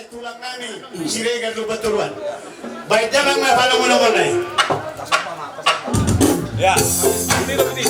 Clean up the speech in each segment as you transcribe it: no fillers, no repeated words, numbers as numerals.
tulang nami, siregan lupa turuan. Baik jalan mah palang mana nih. Ya, ini.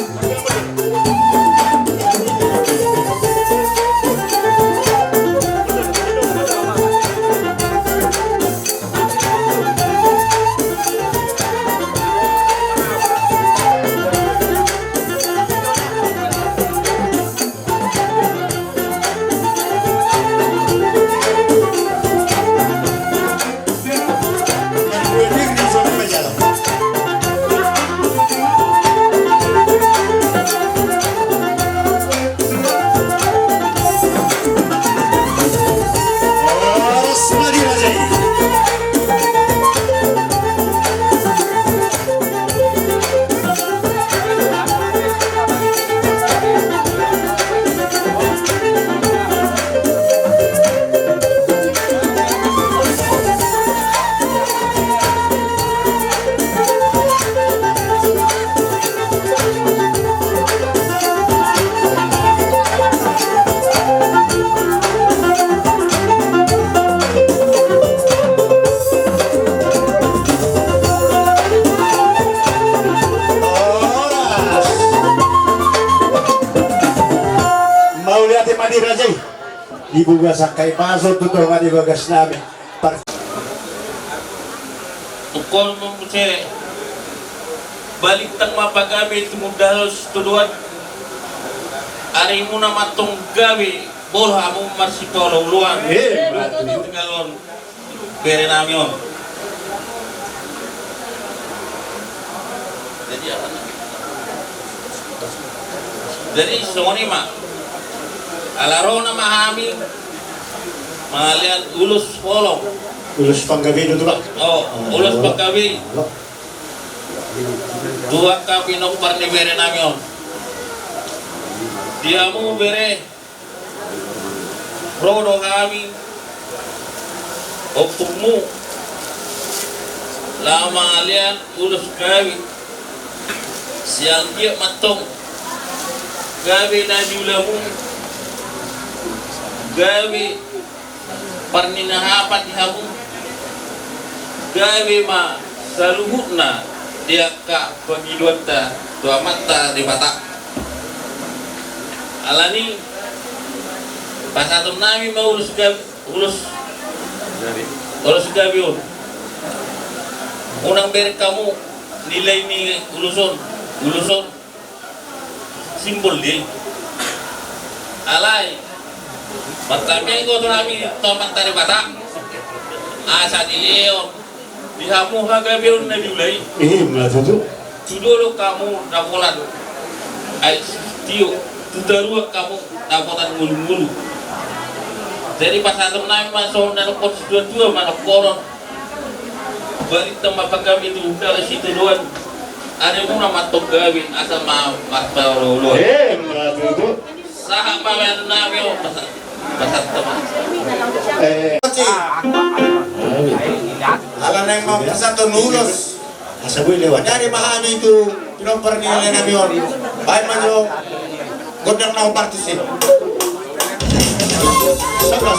Ibu sakai pasok tutul nga di bagas namin. Tukol mo siya balik tang mapagamit mudalos tuduan ari mo na matong gawi bolha mo marsipolo luan tingalon pere namin jadi soni ma alaro na mahami malian ulus polong Ulus panggabi dito ba? oh ulus panggabi dua kami nomor ni bere namin dia mo bere rodo kami optumu lama alian ulus kami siang dia matong gabi na diulamu gabi parninahapat ihamu gabi ma saluhutna dia ka pagidwanta tua mata di mata alani pasatum nami mau ulus gabi unang beri kamu nilai ni uluson simbol dia alai pertama ko to nami to mata di mata asa dileo dihamu haga biun na diulai Matutu. tudolo kamu napolan ay tiyo tudarua kamu napolan ngulu-ngulu jadi pas atom namin masuk na konstituen manok koron balik tempat kami itu dari situ doan ada mo na matok gawin asa matpalolo Matutu. saha pa namin pasat teman Alam na yung mga kasato nulos. Asaboy lewat. Dari bahami itu pinompor nilai na yon. Baik man yung godang na partisip. Sobra.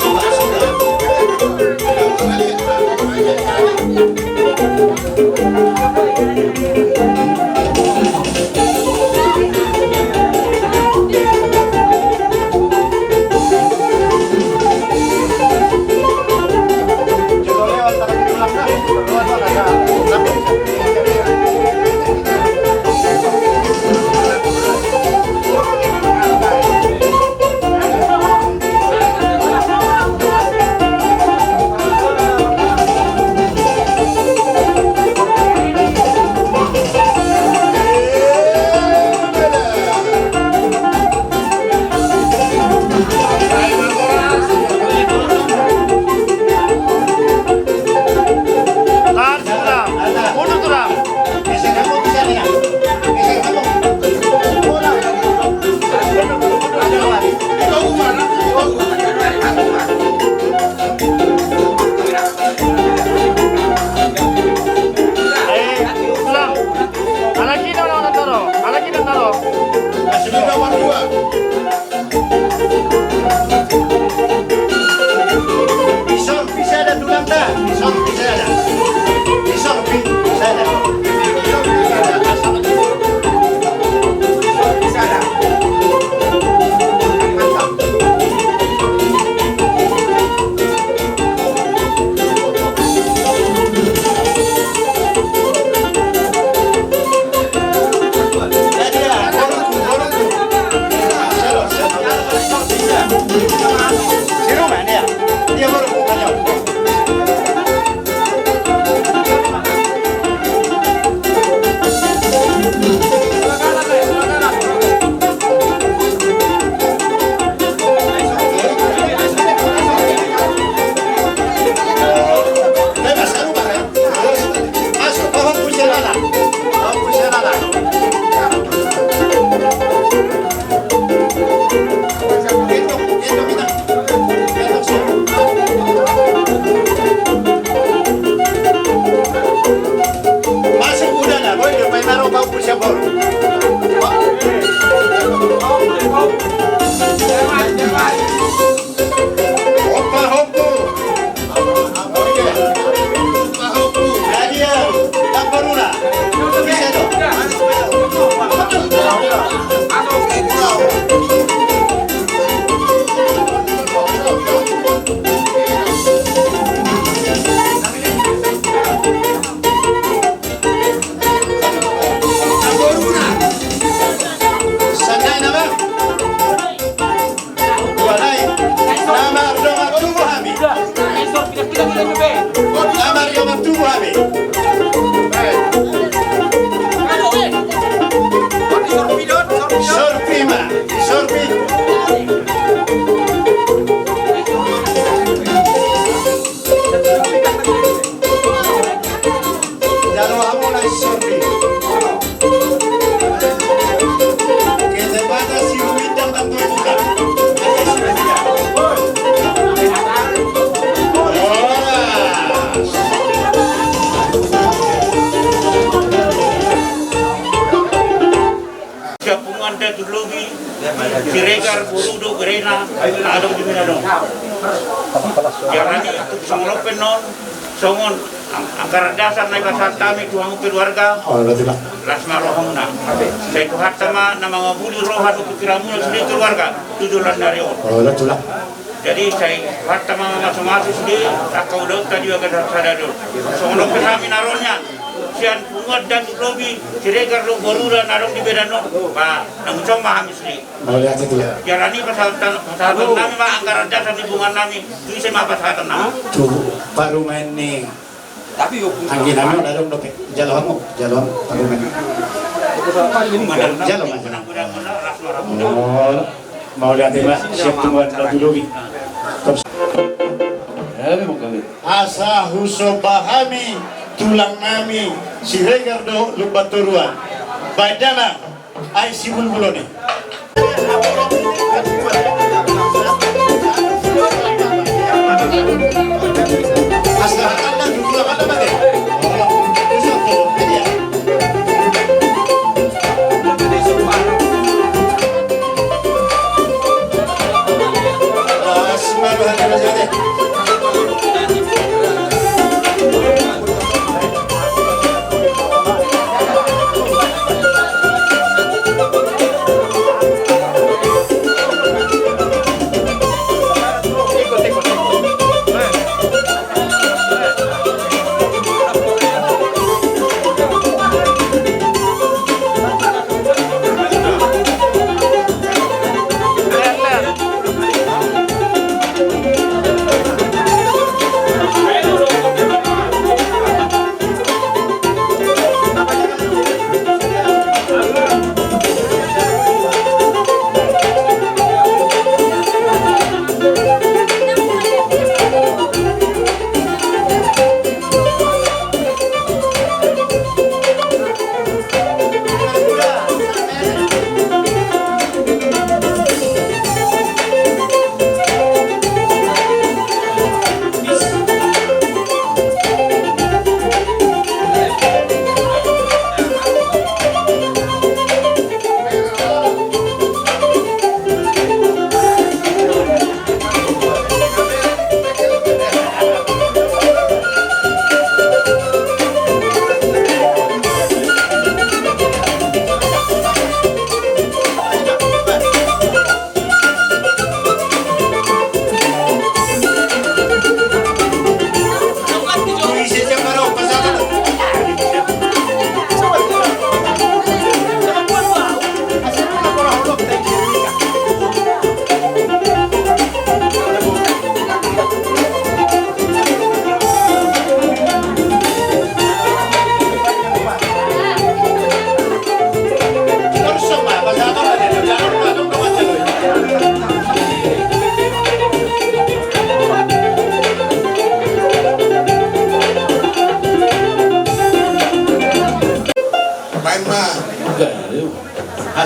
Uganda, sorpi sana. Sorpi sana. Siregar burudo berena adong di mana dong. Jangan itu songlok penon songon angkara dasar naik pasar kami tuang keluarga. Oh, betul. Lasma rohona. Saya tuhat sama nama ngabuli rohat pikiranmu sendiri keluarga tujuan dari on. Oh, betul. Jadi saya harta sama masing-masing sendiri tak kau dok tadi agak sadar dulu. Songlok kami naronya. Sian pungat dan lobi siregar lo borura narong di bedano pak nang coma hamis ni Mau lihat itu ya. jarani pasal nami mah anggaran dasar hubungan nami itu saya pasal nami Tuh, baru main nih. Tapi yo Angin namin na dong dopek. Jalom baru main. Jalom aja. Oh, mau lihat itu Pak, siap tungguan dulu. Asa huso bahami tulang nami siregar do lubaturuan. Badana ay si bulbuloni.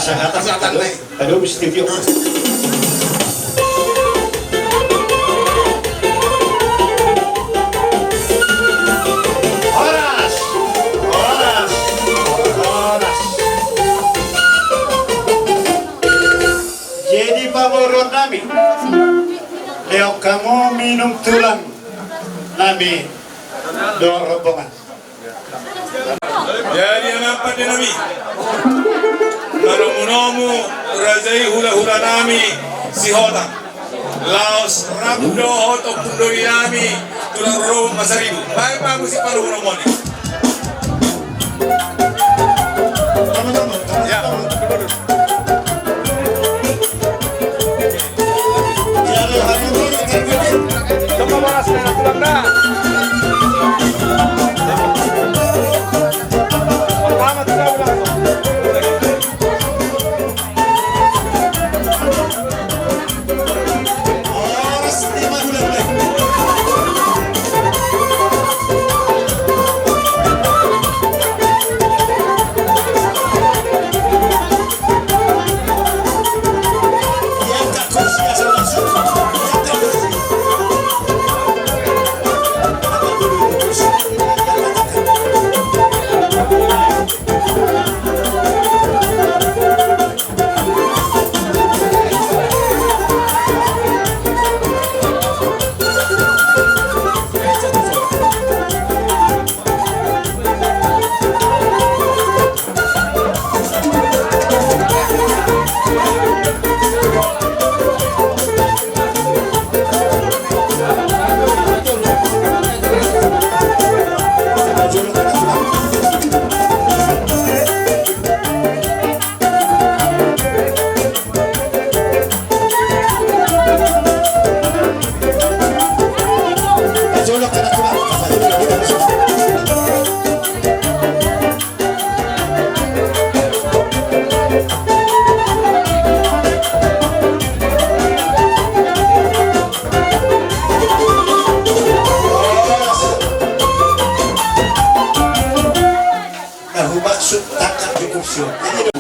Pasahatan. Aduh, studio. Oras. Oras. Oras. Jadi pamorot nami. Leo kamu minum tulang nami do rombongan. Jadi ang apat din nami. Nanomunomu razai hula-hula nami si Hota. Laos rakdo hoto pundoi nami tulang robo masaribu. Baik bagus si paru nomoni. Ya. Coba balas dengan tulang dah. Pertama tidak ulang. Oras 5 bulan. Yang tak kursi asal masuk. Yang tak kursi.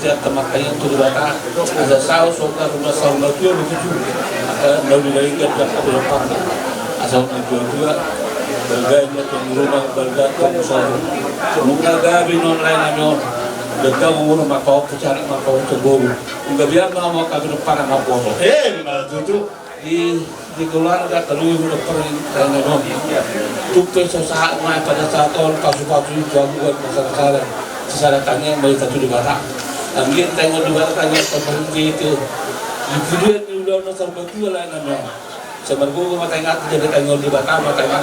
Tidak termakai untuk dibata ada saus soka rumah saung batu begitu lalu dari kerja ada apa asal menjual juga bergaya tu rumah bergaya tu saung muka gabi non lain amyon dekat rumah kau cari makau terbaru enggak biar mau kami depan apa Tutu. di keluarga terus udah pernah non tupe sesaat mai pada saat tahun kasu-kasu itu aku buat masalah sesadatannya yang baik satu di barat. Ambil tengok di barat tanya seperti itu. Di video ni udah nonton betul lah namanya. Sebab gua mata ingat jadi tengok di barat mata ingat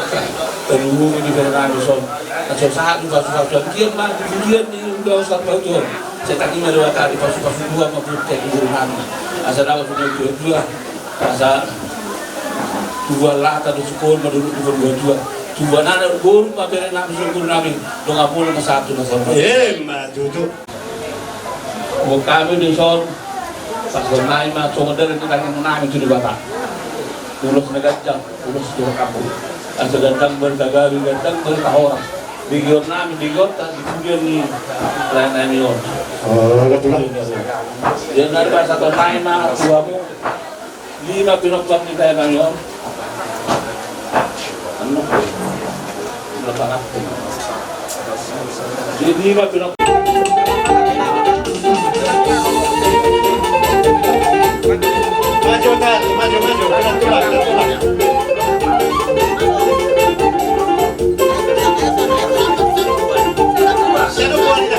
terlalu di beran di son. Macam saat juga susah dia mah di video ni udah nonton betul. Saya tak ingin melihat tadi pas-pas dua maupun tek di rumah. Asal awak sudah dua. Asal dua lah tadi sekolah menurut dua. Tuan anak guru pabere nabi syukur nabi dong apun ke satu nasab. Tutu. Kami di son pas naik mah cuma dari kita yang naik itu di batak. Urus negajang, urus di kampung. Asal gantang berkagari, gantang berkahorang. Di gior nabi, di gior tak di kemudian ni lain emion. Dia dari pas satu naik mah tuamu 5 pinok ni tayo emion. Ano? Jadi lima pinok. Maju kan, maju. Tulang. Siapa buat ini?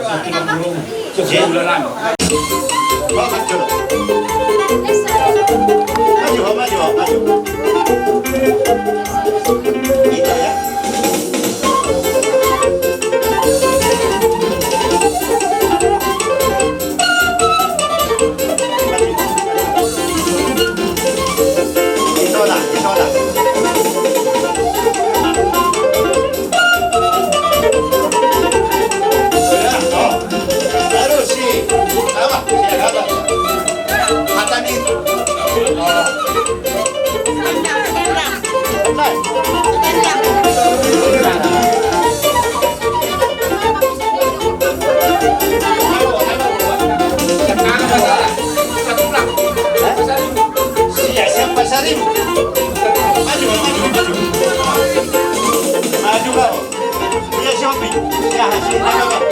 tulang burung sebulanan. Makan dulu. Maju. Gitu ya. Itu lah. Baru sih. Apa? Siapa? Mata nih. Siap pasarin. Maju. Maju kau. Dia shopping. Ya, sini kau.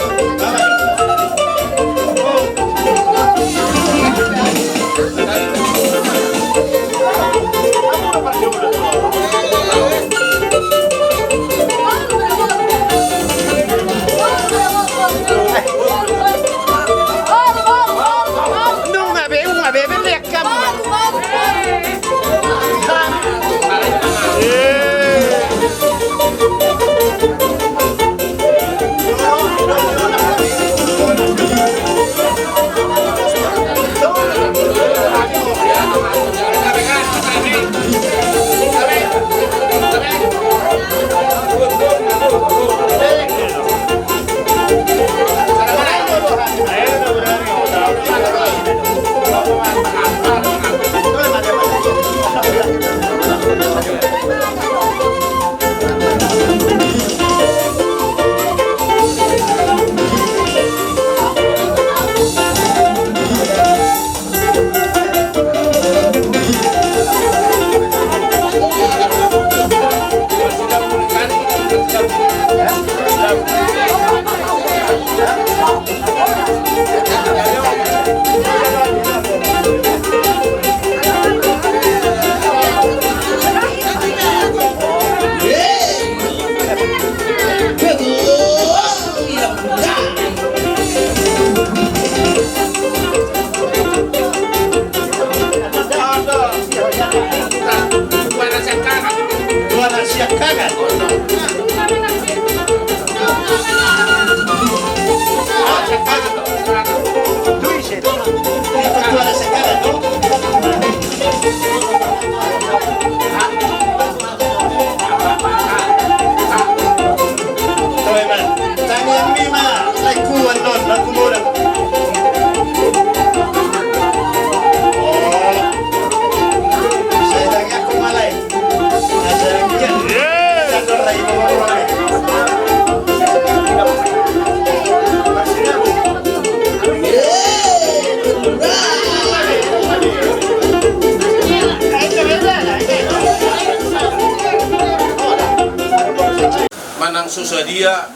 Manang susadia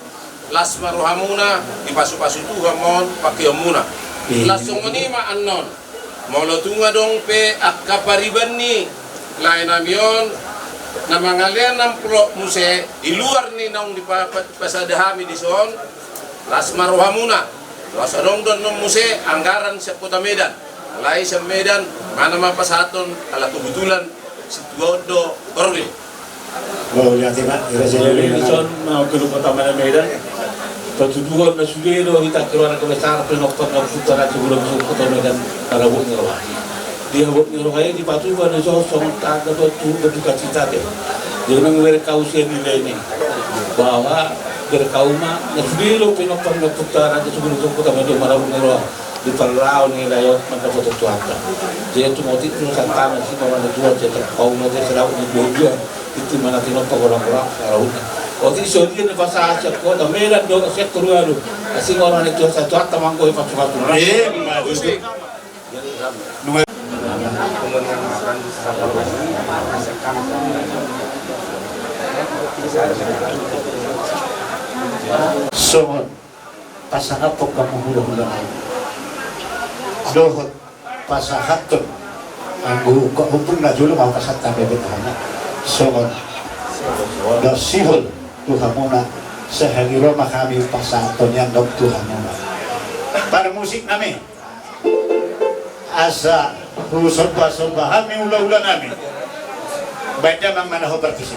las maruhamuna ipasu-pasu tuha mon pakiomuna lasong ma annon molotunga dong pe akapariban ni lain amion na mangalian ng pro muse di luar ni nang di pasadahami di son las maruhamuna las adong don ng muse anggaran sa Kota Medan lai sa Medan mana mapasaton ala kebetulan si Tuodo Korwil. Oh, lihat Pak, Son mau ke Kota Medan. Tujuan na sulero kita keluar ke besar penoktor ng putara sebelum Kota Medan para buat ngerohai. Dia buat ngerohai di patu pada sosok tak ada tu berduka cita deh. Dia nang berkau nilai ini bahwa berkau mah na sulero penoktor ng putara sebelum Kota Medan para buat ngerohai. Di Palau nilai mendapat tujuan. Dia tu mau itu santan sih kalau ada tujuan jadi kau nanti selalu di dua itu mana tinok orang-orang Arauna. Waktu itu dia ni pasal asyik Kota Medan dong asyik keluar lu. Asyik orang itu satu atau mangkoi patu-patu. So, pasangan pokok hula-hula. Dohot pasahatun. Anggu kok hukum na dulu mau kasat sampai betahana. So, dasihul tuhamuna sehagiro makami pasaton yang dok Tuhan para musik nami asa rusolba hami ula-ula nami baiknya mang manaho partisip.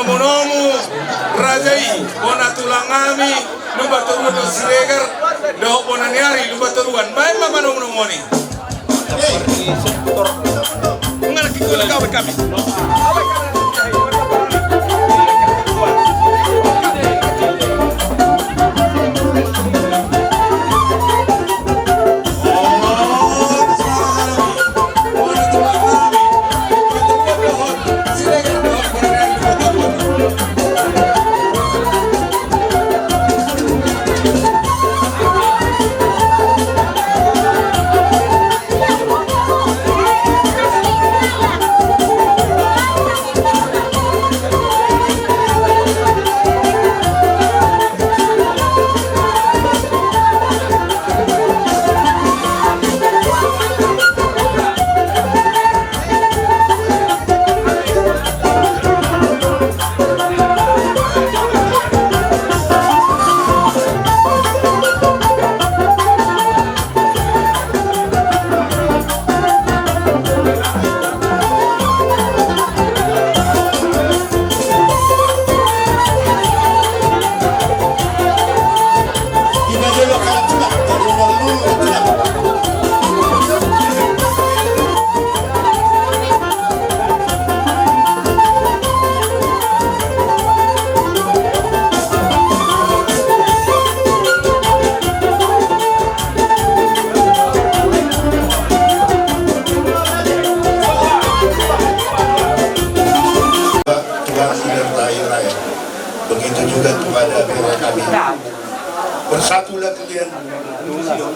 Monomu rajai bona tulangami lupa turun siregar doh bona niari lupa turuan baik mama nomu nomoni mengalami kulit kami begitu juga kepada kami. Bersatulah kalian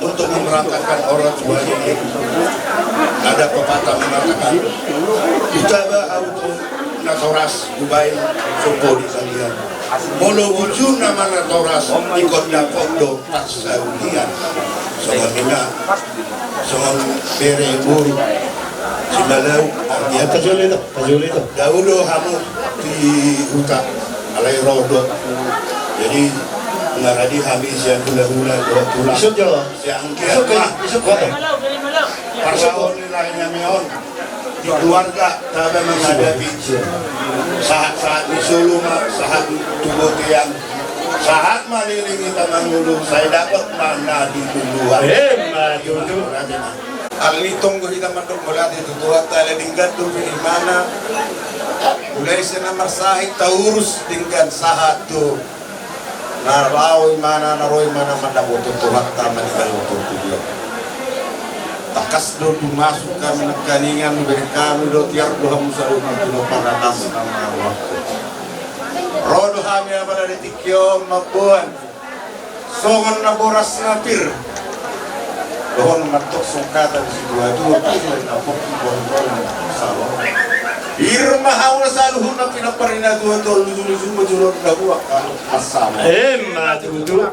untuk memerangkatkan orang tuanya. Ada pepatah mengatakan, Utaba auto natoras ubail sopo di kalian. Molo wujud nama natoras ikut dapodo tak saudian. Sama mina, sama bere buru, si malau, dia Pajuli itu. dahulu kamu di hutan alai rodo. Jadi ngaradi habis yang hula-hula tulang. Isuk jo. Yang Isuk kia isuk koto. Parsaon nilainya meon di keluarga tada menghadapi saat-saat di Solo saat tubuh tiang saat malilingi tanah ngulu saya dapat mana di tumbuhan Maju. Alitong ko kita mandok mula di tutuhat tayo dinggan doon mana mulai sa namarsahi taurus dinggan sahat do narawi mana naroy mana mandabo tutuhat taman kaluto tuyo takas do masuk kami nagkaningan beri kami do tiar do hamu sa rumah do paratas nama waktu rodo kami pada detikyo mabuan songon na boras na pir doon matok sungkatan si dua-dua pilih na pokok-pokok na sawa. Irmahaw na sa luhun na pinaparina dua-dua lusun-lusun majulog na buwak asama. Maju.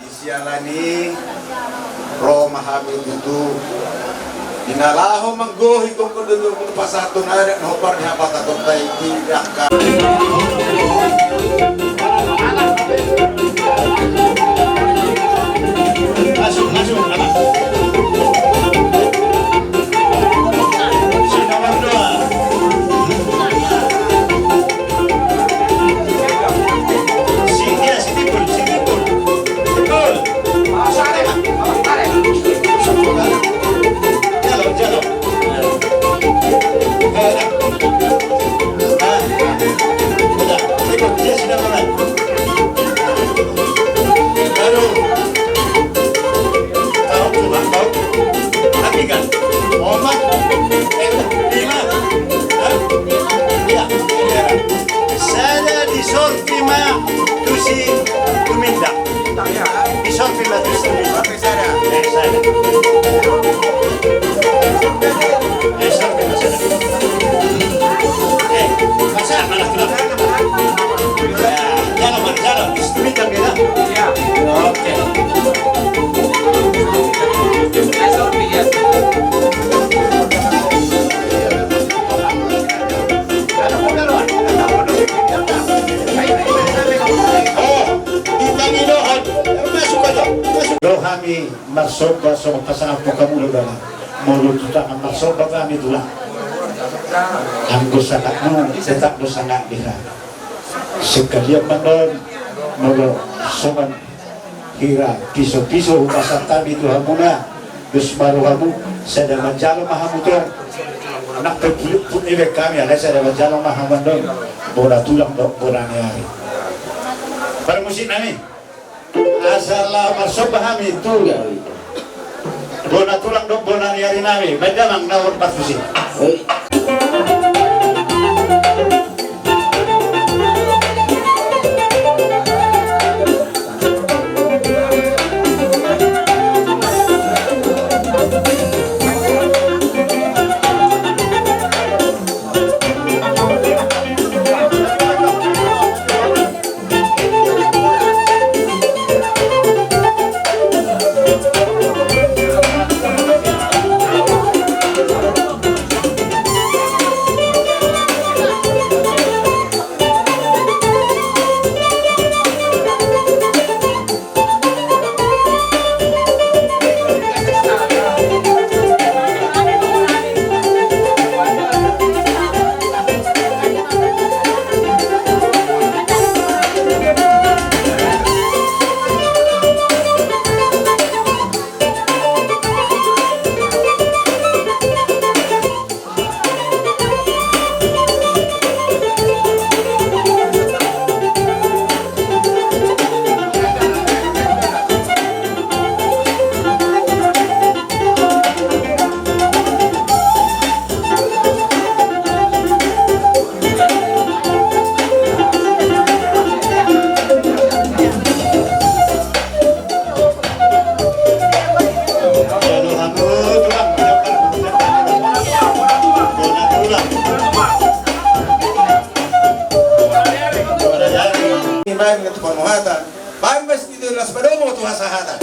Isyalani Roma hamil itu inalaho manggohi kung kudulo kung pasato na rin hopar niya patakot tayo tidak ka. masuk anak si nomor 2 si tipul Jalo. Udah, ikut dia sudah mulai. Baru tahu, tapi kan, Omat, 5, ya, saya di Sorpima Tusi Tuminda, di Sorpima Tusi Tuminda, saya. Masa malah kenapa? Jalan, Tuminda kita. Oke. Kami marsoba sama pasangan pokamulo dalam mulut tutang marsoba kami tulang anggo sangatmu tetap do sangat dia sekalian mandon mulut soman hira piso-piso pasang kami tu hamuna dus baru kamu saya dah menjalo mahamutor nak pergi pun ibek kami ada saya dah menjalo mahamandon bola tulang do bola hari pada musim nami asalah marsoba kami itu bona tulang do bona hari nami bedamang nawar pasusi Bayan nga ito panuhatan. Bayan ba dito las padomo ito hasahatan.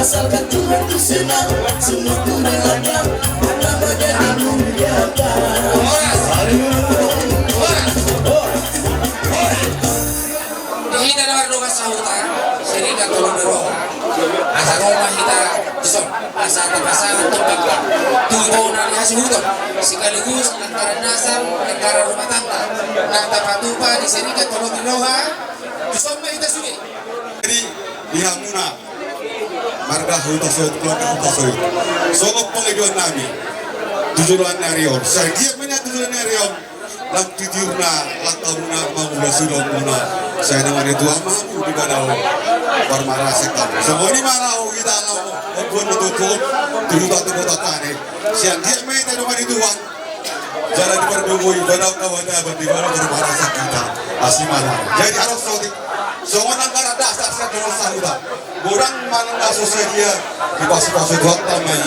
Asalkan Tuhan ku senang, semua ku relakan, nama jadi muliakan. Hina naman doon sa huta, sinigang tulong na roon. Asa Roma hita, gusto, asa pasangan tupag ka. Tuho na niya sa huto, sikaligus, nagkaranasan, rumah tangga. Nagtapatupa di sinigang tulong na roon, gusto mahita suwi. Jadi lihat muna marga huta soit keluarga huta soit. Sokop pengajuan nami tujuan narion. Saya mana tujuan narion. Lang titirna lakamuna mangula sulong muna. Saya nama itu amamu di badau permarasek kamu. Semua ini marau kita lau. Okon betul tujuan tane. Siang dia mana nama itu wan. Jalan di perdugui badau kawan di badau permarasek kita. Asimana. Jadi harus sotik. Semua negara dasar saya dengan sahuda. Orang mana asosiasi dia di pasir-pasir dua tamai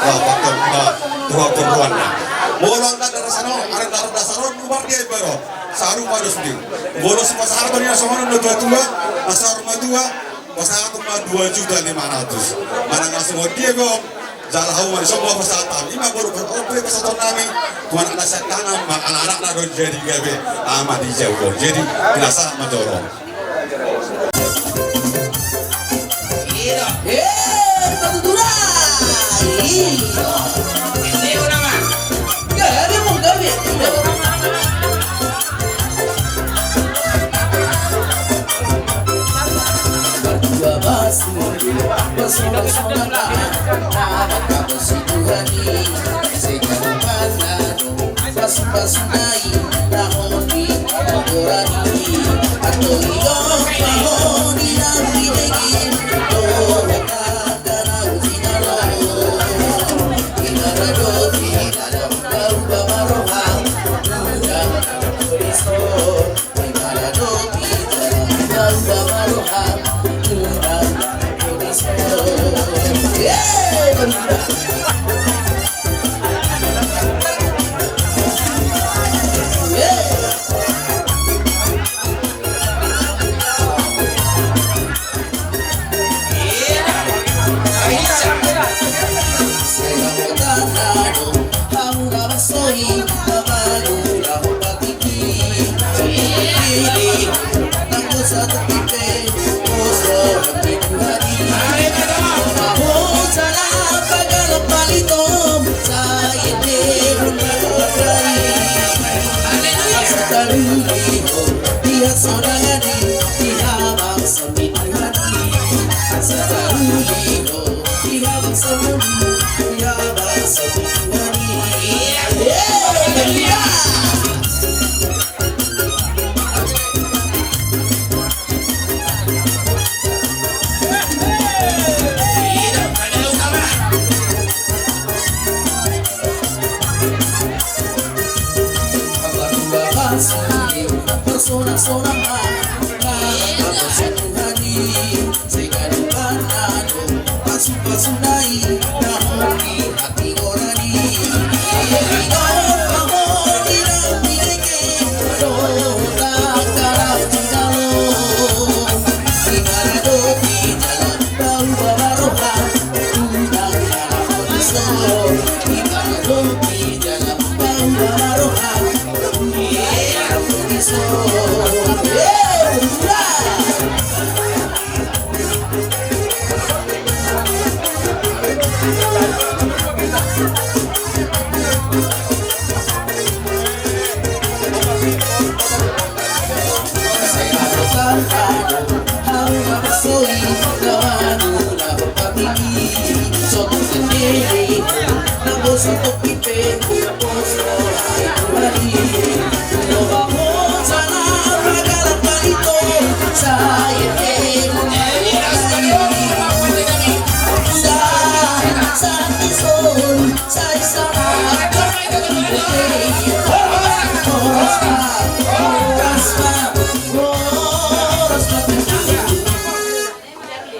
pakai dua perempuan. Orang negara sana ada negara dasar orang luar dia baru saru pada sendiri. Bolos pasar dunia semua ada dua pasar rumah dua pasar rumah 2.500.000. Mana nggak semua dia gom jalan hawa semua pasar lima baru beroperasi pasar nami. Tuan anak saya tanam anak-anak nado jadi gabe amat dijauh. Jadi biasa madorong.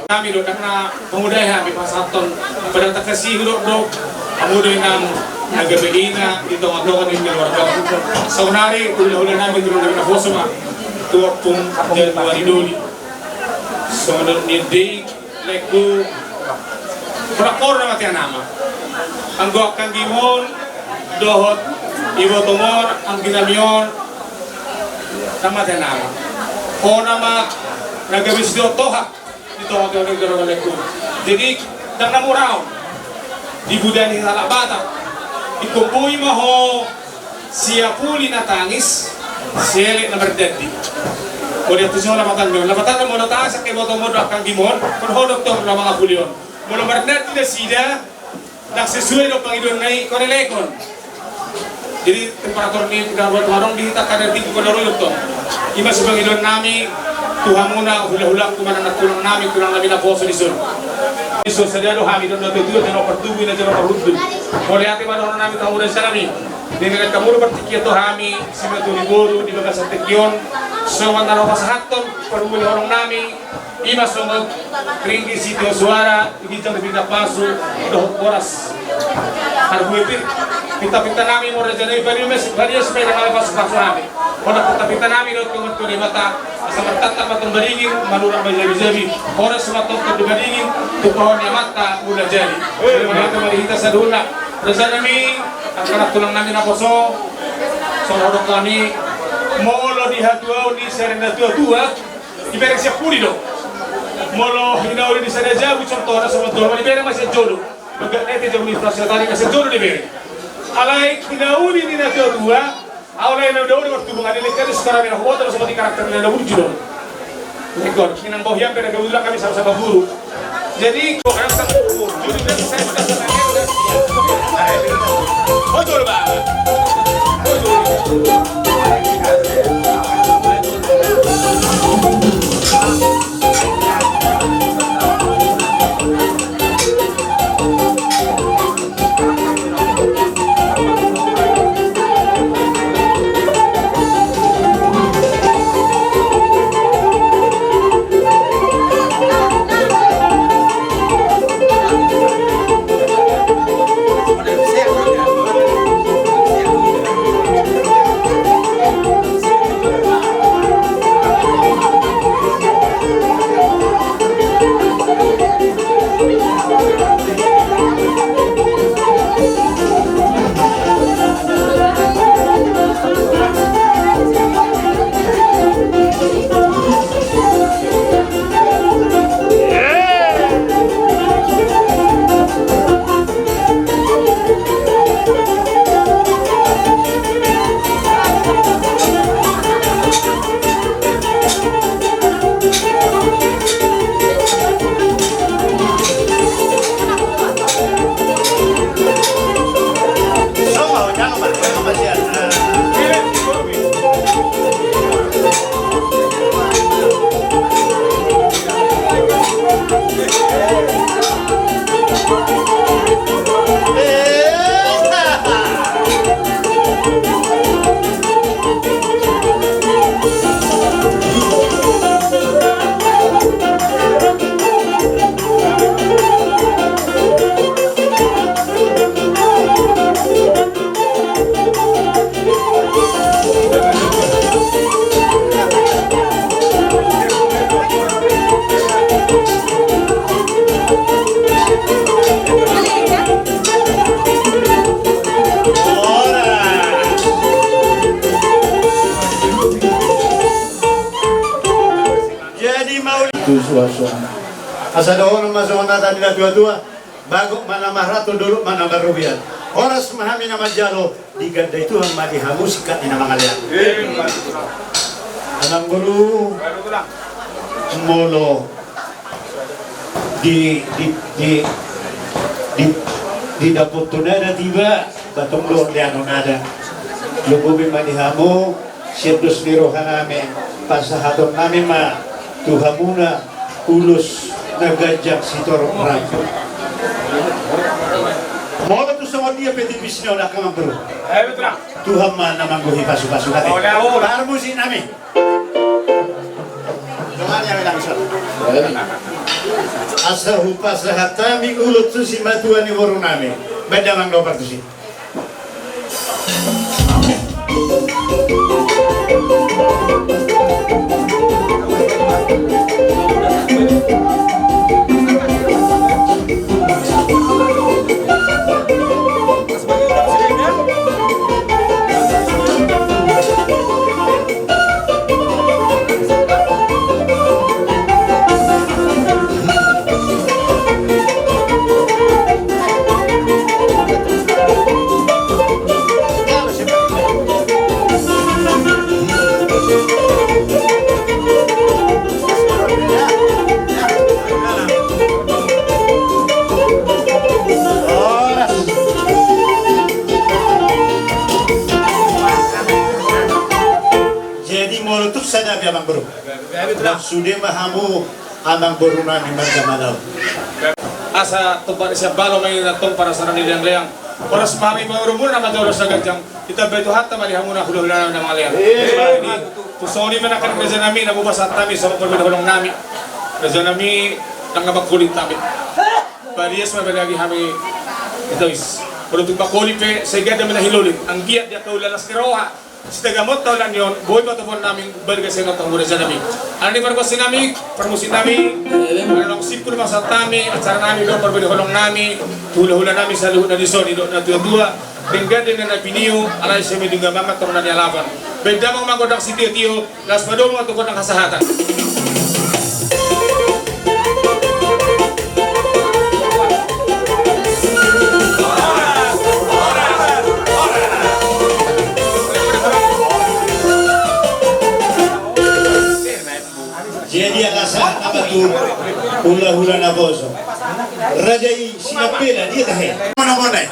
Kami do karena pemuda kami pasaton pada takasi do pemuda nang nagabegina dito ngadokan ni warga saunari ulah nami do na bosoma tua pum Januari doli so ni day leku prakor na mati nama anggo akan gimon dohot ibo tomor ang ginamion nama mati nama o nama nagabis do toha itu waktu negara leku. Jadi dalam murau di budani halak bata ikumpui maho siapuli natangis sielek na berdedi. Kodi tu sola matan mo nata sa kay boto mo akan gimon kon hodok to na mga pulion. Mo berdedi na sida dak sesuai do pangidon nai konelekon. Jadi temperatur ni tidak warong di tak ada tinggi kon royok to. Ima sebang idon nami Tuhan muna hula-hula kumana na tulang namin na poso ni Sun. Iso sa diado kami doon natin tuyo na pertuwi na dyan perhudul. Muli ati manon namin tahu dan salami. Dengan kamu bertikia to kami simatu ni guru di bagas sa tekyon. So wanda na pasahaton perhuli orang nami. Ima sumag ringgi sitio suara igitang bida paso dohot oras. Harbuipir pinta-pinta namin mo rin dyan various may nangawi paso namin. Pada pinta-pinta namin doon kumatu ni mata sama tatap matang beringin manurang bajabi-jabi orang semua tokto beringin tu pohon yang mata udah jadi mereka merihita saduna rasa nami akan tulang nami naposo sorok kami molo di hatua di serenda tua ibarat siap puli dong molo hinauli di sana jauh contohnya sama dulu ibarat masih jodoh begitu jauh inflasi tadi kasih jodoh ibarat alai hinauli di tua awalnya yang udah waktu bunga dilekat sekarang yang kuat terus seperti karakter yang udah wujud dong. Lekor, kinang bohyan pada kebetulan kami sama-sama guru. Jadi kok yang sangat guru, jadi saya sudah senangnya udah. Oh jodoh banget. Oh jodoh. Asa doon ang masukon natin na dua-dua. bago manamah ratu dulu manamah rubian. Oras mahami nama jalo diganda itu hamadi hamu sikat ni nama ngalian. Anang guru molo di dapur tunada tiba batong lo liano nada. Lububi manihamu siapdos nirohaname pasahadon nami ma tuhamuna ulus nagajak sitor rajo. Mau tu sama dia peti bisnya udah kamang bro. Tuhan mana mangguhi pasu-pasu kate. Baru musim nami. Kemana yang langsung? Asahu pasahatami ulut tu si matuani warunami. Beda mang doper tu si. Amang bro, sudah mahamu amang boruna ni magdamanaw. Asa tempat siap balo may natong para sa nanilang layang. Oras mami maurumul na madoros na gadyang. Kita beto hatta mali hamuna huluhulan na mga layang. Tusoni man akan medyo nami nabubasat nami sa pagpapalong nami. Medyo nami nang magkulit nami. Pariyas mabalagi kami ito is. Pero tugpakuli pe sa igad namin nahilulit. Ang giat di ako lalas ni Roha. Sa gamot taon lang yun, buhay patupon namin balik sa inong tanggunan sa namin. Ano ni parpasin namin, parmusin namin, ano sip ko naman sa tami, at sana namin doon, parpaliholong namin, hula-hula namin sa luhut na lison, ito na tuwa-tuwa, tinggan din na napiniyo, alay siya may dunga mamat, tong nanyalapan. Benda mong magodang si tiyo-tiyo, las padong mga tukod ng kasahatan. Jadi alasan apa tu hula-hula na boso. Rajai sinapela dia tahe. Mana-mana.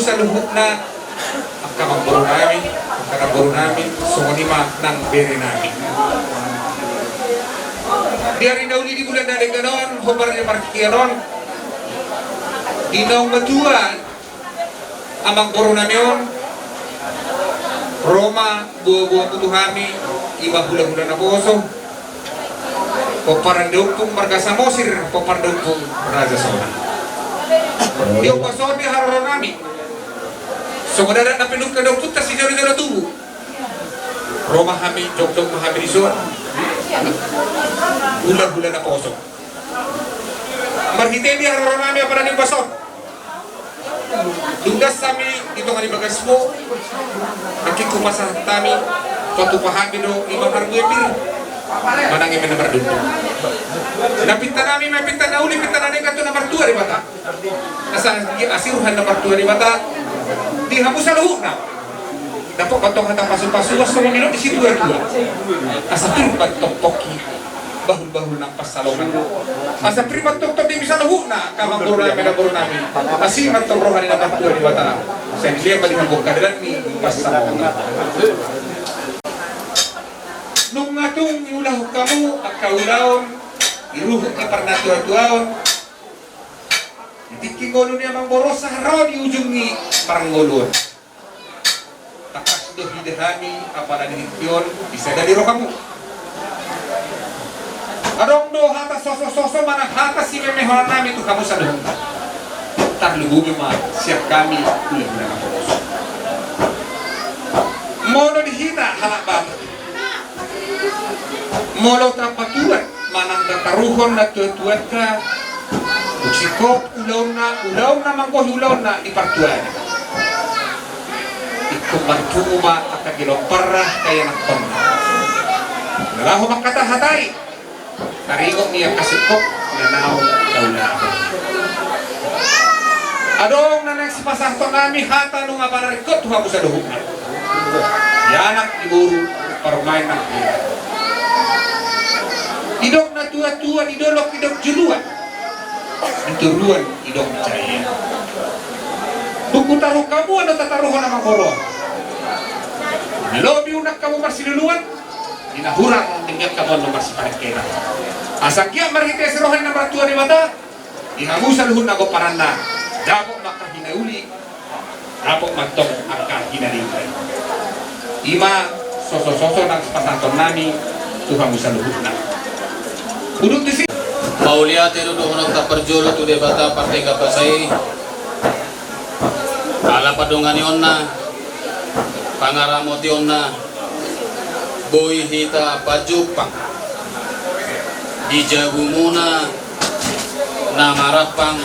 sa luhut na ang kamamburo namin, ang kanaburo namin, sungonima ng bere namin. Di rin daw di bulan na rin ganon, hubar niya markikianon. Di naong matuan, amang buro namin, Roma, buwa-buwa putuhami, iba hula-hula na boso. Poparandupong marga Samosir, Poparandupong Raja Sona. Yung pasod ni hararan namin. So madarat na pinug ka daw puta si jari-jari tubuh. Roma kami, jog-jog kami di suara. Bulan-bulan na kosong. Marhite di hararan namin para ni pasod. Lugas kami dito nga ni bagas mo. Nakikumasahan kami. Patupahan do ibang harguepir. Manangin may nomor 2. Napinta namin, may pinta na uli, pinta na rin kato nomor 2 di bata. Nasa asiruhan nomor 2 di bata. Di hapos sa luhuk na. Dapat katong hatang pasu-pasuwas sa mga di situ dua. Asa primat tok-toki. Bahul-bahul ng pasalongan. Asa primat tok-tok di bisa luhuk na. Kamang guru namin. Asimat tok rohani nomor 2 di bata. Sa liya pa di hanggang kadalan ni pasalongan. Nung atong iulah kamu at kaulaon, iruhot ni parnatuatuaon, itikingolo niya mang boros sa haron iujung ni parangolon. Takas do hidehani apala dinityon, bisa dari roh kamu. Adong do hata soso-soso manang hata si memehoran namin itu kamu sa doon. Tarlububi ma, siap kami ulah-ulah ng boros. Mono dihina halak babat. Molo tapatuan manang tataruhon na tuat ka usikop ulaw na mangkoh ulaw na ipartuan ikut martuma akagilo parah kaya nakon nalaho makata hatay taringok niya kasikop nanaw kaula adong nanang si pasahto nami hata nung apararikot huwag sa duhok na yanak iburu parumain na idok na tua-tua idolok idok juluan dituruan idok jaya buku taruh kamu ada tataruhan nama korong lobi unak kamu marsiluluan dinahurang dengan kamu nomor siparik kera asakya marhite serohan nomor tua di mata dihamusan hun nago paranda dapok maka hinauli dapok matok angka hinaliulay ima soso-soso ng pasanton nami Tuhan bisa luhut na duduk di sini. Mauliate duduk nang taperjolo tu debata partai kapasai. Ala padongani onna. Pangaramoti onna. Boy hita pajupang. Di jabumuna namarapang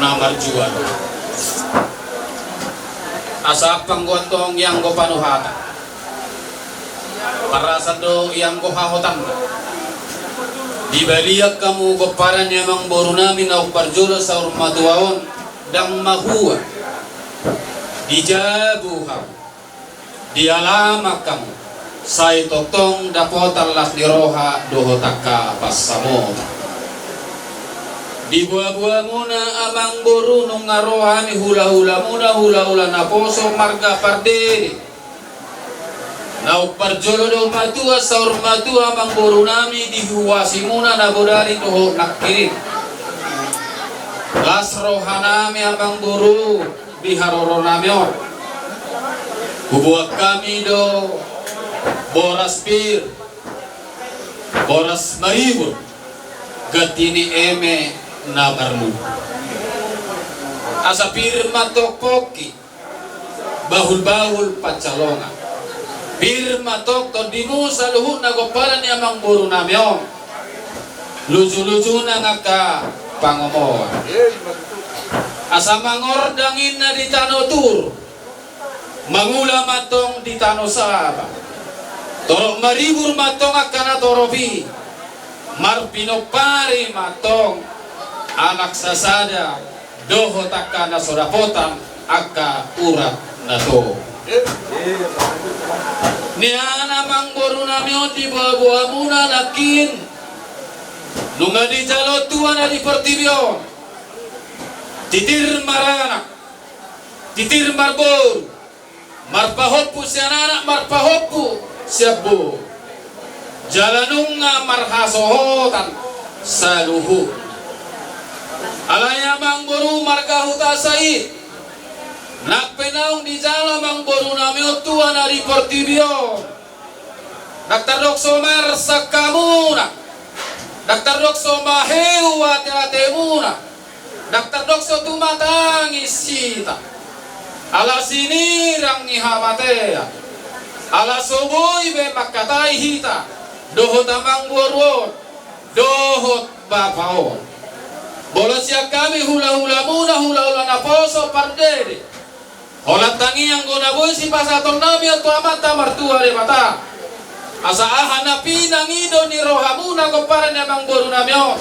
namarjuan. Asapang gotong yang go panuhata. Parasado yang go hahotan. Di baliak kamu keparan emang baru namin au parjola sa urmatuaon dang mahuwa di jabuha di alamak kamu say totong dapotan las di roha dohotaka pasamo di buah-buah muna amang baru nung ngarohani hula-hula muna hula-hula na poso marga parderi Nau parjolo do matua saur matua mang boru nami dihuasi muna na bodari doho nakkirin. Las rohanami amang boru biharoro nami on. Hubuak kami do boras pir, boras maribur, gatini eme na barlu. Asa pir matokoki, bahul-bahul pacalongan. Birma tok to dimu sa luhut na gopalan ni amang buru namyon lucu-lucu na ngaka pangomoan asa mangordangin na di tano tur mangula matong di tano saba torok maribur matong akana torobi marpinopari matong anak sasada doho takana sodapotan akka urat na to niana mang boru namyo di buah-buah muna nakin nunga di jalo tua na di pertibio titir marana titir marbor marpahopu si anak marpahopu siabu jalanunga marhasohotan saluhu alaya mang boru margahuta said nakpenaung di jalo mang boru namyo tua na di pertibio naktardok somar sakamuna Daktar dokso maheu ate muna. Daktar dokso tumatangi sita. Ala sinirang ni hamatea. Ala soboy be makatai hita. Dohot amang borwon. Dohot bapaon. Bolos siya kami hula-hula muna hula-hula na poso pardede. Holat tangi yang guna boy si pasaton nami atau amata martua de mata. Asaahan na pinangido ni rohamuna kumparan namang boru namyo.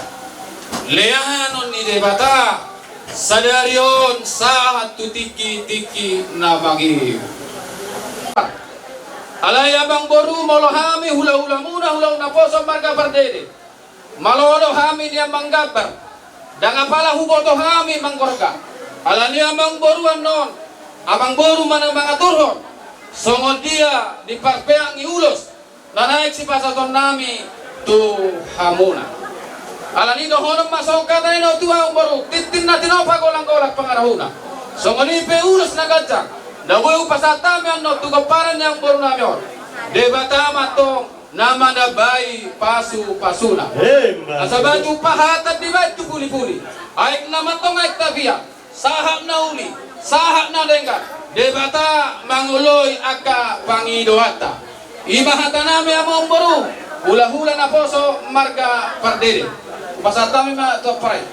Leanon ni debata. Sadarion saat tu tiki-tiki na magi. Alay abang boru molohami hula-hula muna hula-hula poso marga pardede. Malolo hami dia manggabar. Dan apalah huboto hami manggorga. Alani abang boru anon. Abang boru mana mangaturhon. Songon dia di parpeang ni ulos. Nanaik si pasaton nami tu hamuna. Alani dohonom masok kata ino tuang baru titin natin apa golang-golak pengarahuna. Songoni pe ulos nagajak. Dawe pasatami ano tu keparan yang baru namion. Debata matong nama na bayi pasu pasuna. Asa baju pahatat di baju puli-puli. Aik nama tong aik tabia. Sahak na uli, sahak na lenggat. Debata manguloy aka pangidoata. Imahata nami among baru hula-hula na poso marga pardede. Pasatami ma to paray.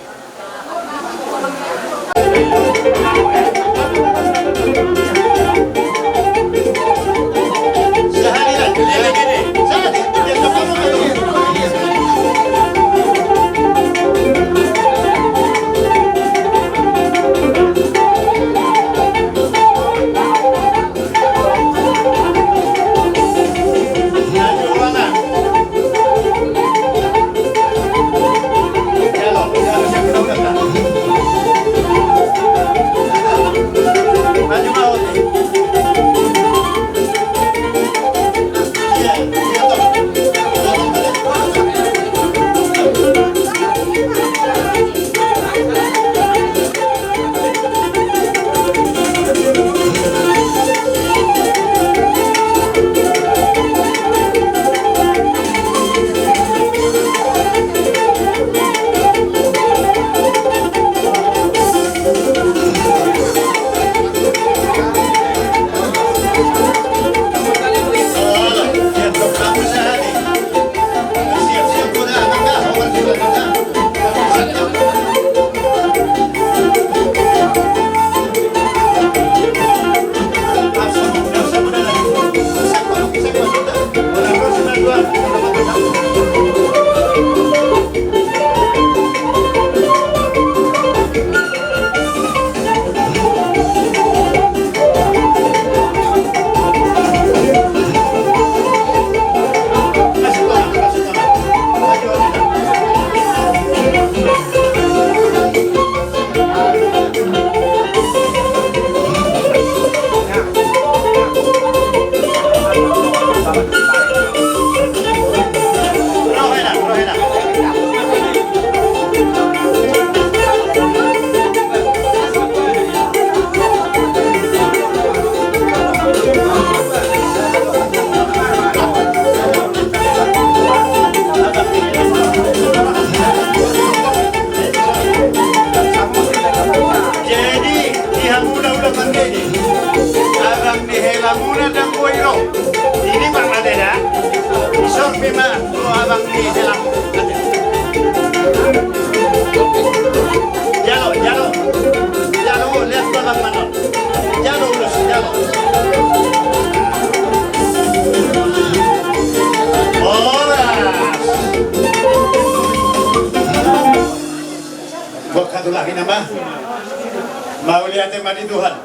Mau lihat mati Tuhan.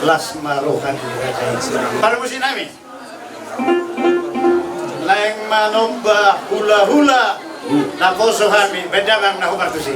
Las marohan para musim nami. Laeng manomba hula-hula na poso hami bedamang na hukartusi.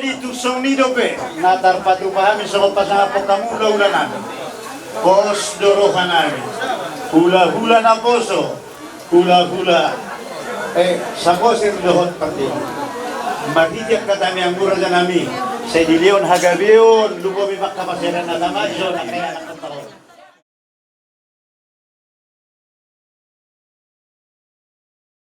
Jadi tusong nido pe, natar patupahami sa kapasangapok ng ulaw namin. Pos dorohan namin. Hula-hula na poso. Hula-hula. Sa posir dohon pati. Magigyak katami ang mura na namin. Sa dilion hagabiyon, lubo mi makapasiran na naman, so na kaya nakataon.